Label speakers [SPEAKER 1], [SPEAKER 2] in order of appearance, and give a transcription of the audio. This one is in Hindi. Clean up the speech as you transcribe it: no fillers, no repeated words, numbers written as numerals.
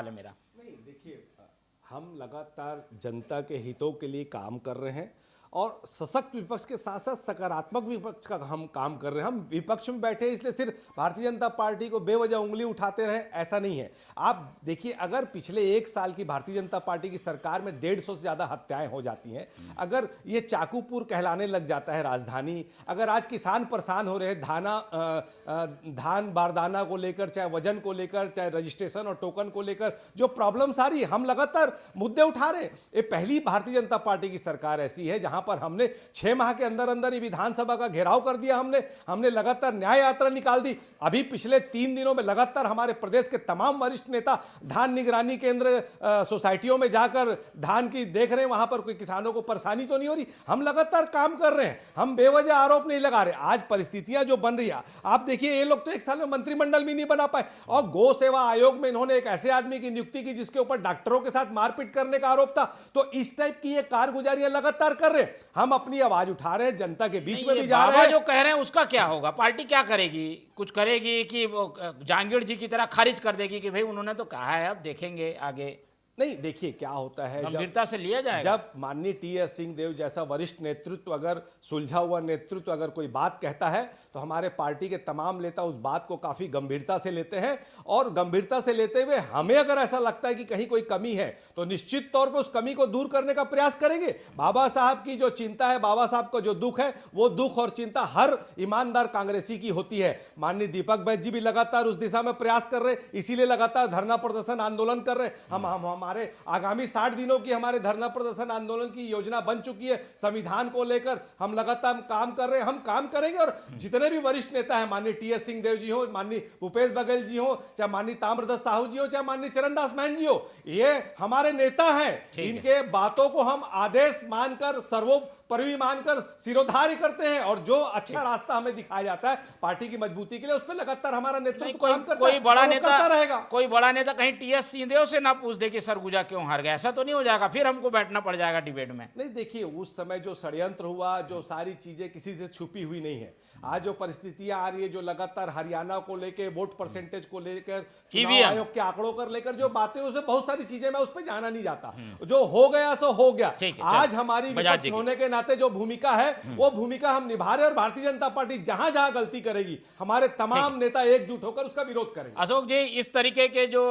[SPEAKER 1] है मेरा।
[SPEAKER 2] नहीं देखिए, हम लगातार जनता के हितों के लिए काम कर रहे हैं और सशक्त विपक्ष के साथ साथ सकारात्मक विपक्ष का हम काम कर रहे हैं। हम विपक्ष में बैठे इसलिए सिर्फ भारतीय जनता पार्टी को बेवजह उंगली उठाते रहे, ऐसा नहीं है। आप देखिए, अगर पिछले 1 साल की भारतीय जनता पार्टी की सरकार में 150 से ज्यादा हत्याएं हो जाती हैं, अगर ये चाकूपुर कहलाने लग जाता है राजधानी, अगर आज किसान परेशान हो रहे हैं धान बारदाना को लेकर, चाहे वजन को लेकर, चाहे रजिस्ट्रेशन और टोकन को लेकर जो प्रॉब्लम सारी, हम लगातार मुद्दे उठा रहे हैं। ये पहली भारतीय जनता पार्टी की सरकार ऐसी है जहां पर हमने 6 माह के अंदर अंदर ही विधानसभा का घेराव कर दिया। हमने लगातार न्याय यात्रा निकाल दी। अभी पिछले 3 दिनों में लगातार हमारे प्रदेश के तमाम वरिष्ठ नेता धान निगरानी केंद्र सोसाइटियों में जाकर धान की देख रहे हैं, वहां पर कोई किसानों को परेशानी तो नहीं हो रही। हम लगातार काम कर रहे हैं, हम बेवजह आरोप नहीं लगा रहे। आज परिस्थितियां जो बन रही है, आप देखिए, ये लोग तो 1 साल में मंत्रिमंडल भी नहीं बना पाए और गौ सेवा आयोग में इन्होंने एक ऐसे आदमी की नियुक्ति की जिसके ऊपर डॉक्टरों के साथ मारपीट करने का आरोप था। तो इस टाइप की ये कारगुजारियां लगातार कर रहे हैं। हम अपनी आवाज उठा रहे हैं, जनता के बीच में भी जा रहे हैं।
[SPEAKER 1] जो कह रहे हैं उसका क्या होगा? पार्टी क्या करेगी? कुछ करेगी कि वो जहांगीर जी की तरह खारिज कर देगी कि भाई उन्होंने तो कहा है, अब देखेंगे आगे?
[SPEAKER 2] नहीं, देखिए क्या होता है,
[SPEAKER 1] गंभीरता से लिया जाएगा।
[SPEAKER 2] जब माननीय टी.एस. सिंहदेव जैसा वरिष्ठ नेतृत्व, अगर सुलझा हुआ नेतृत्व अगर कोई बात कहता है तो हमारे पार्टी के तमाम नेता उस बात को काफी गंभीरता से लेते हैं और गंभीरता से लेते हुए हमें अगर ऐसा लगता है कि कहीं कोई कमी है तो निश्चित तौर पर उस कमी को दूर करने का प्रयास करेंगे। बाबा साहब की जो चिंता है, बाबा साहब का जो दुख है, वो दुख और चिंता हर ईमानदार कांग्रेसी की होती है। माननीय दीपक बैज जी भी लगातार उस दिशा में प्रयास कर रहे हैं, इसीलिए लगातार धरना प्रदर्शन आंदोलन कर रहे हैं। हम हमारे आगामी 60 दिनों की हमारे धरना प्रदर्शन आंदोलन की योजना बन चुकी है। संविधान को लेकर हम लगातार काम कर रहे हैं, हम काम करेंगे। और जितने भी वरिष्ठ नेता हैं, माननीय टी.एस. सिंहदेव जी हो, माननीय भूपेश बघेल जी हो, चाहे माननीय ताम्रध्वज साहू जी हो, चाहे माननीय चरणदास महंत जी हो, ये हमारे नेता हैं। इनके बातों को हम आदेश मानकर, सर्वोपरि मानकर सिरोधार्य करते हैं और जो अच्छा रास्ता हमें दिखाया जाता है पार्टी की मजबूती के लिए, उस पर लगातार हमारा नेतृत्व काम करता है।
[SPEAKER 1] कोई बड़ा नेता
[SPEAKER 2] रहेगा,
[SPEAKER 1] कोई बड़ा नेता कहीं टी.एस. सिंहदेव से ना पूछ दे कि सरगुजा क्यों हार गया, ऐसा तो नहीं हो जाएगा? फिर हमको बैठना पड़ जाएगा डिबेट में।
[SPEAKER 2] नहीं, देखिए, उस समय जो षड्यंत्र हुआ, जो सारी चीजें किसी से छुपी हुई नहीं है। आज जो परिस्थितियां आ रही है, जो लगातार हरियाणा को लेकर, वोट परसेंटेज को लेकर, चुनाव आयोग के आंकड़ों को लेकर जो बातें, उसमें बहुत सारी चीजें, मैं उस पर जाना नहीं जाता। जो हो गया सो हो गया। आज हमारी विपक्ष होने के नाते जो भूमिका है, वो भूमिका हम निभा रहे हैं और भारतीय जनता पार्टी जहां जहां गलती करेगी, हमारे तमाम नेता एकजुट होकर उसका विरोध करेंगे।
[SPEAKER 1] अशोक जी, इस तरीके के जो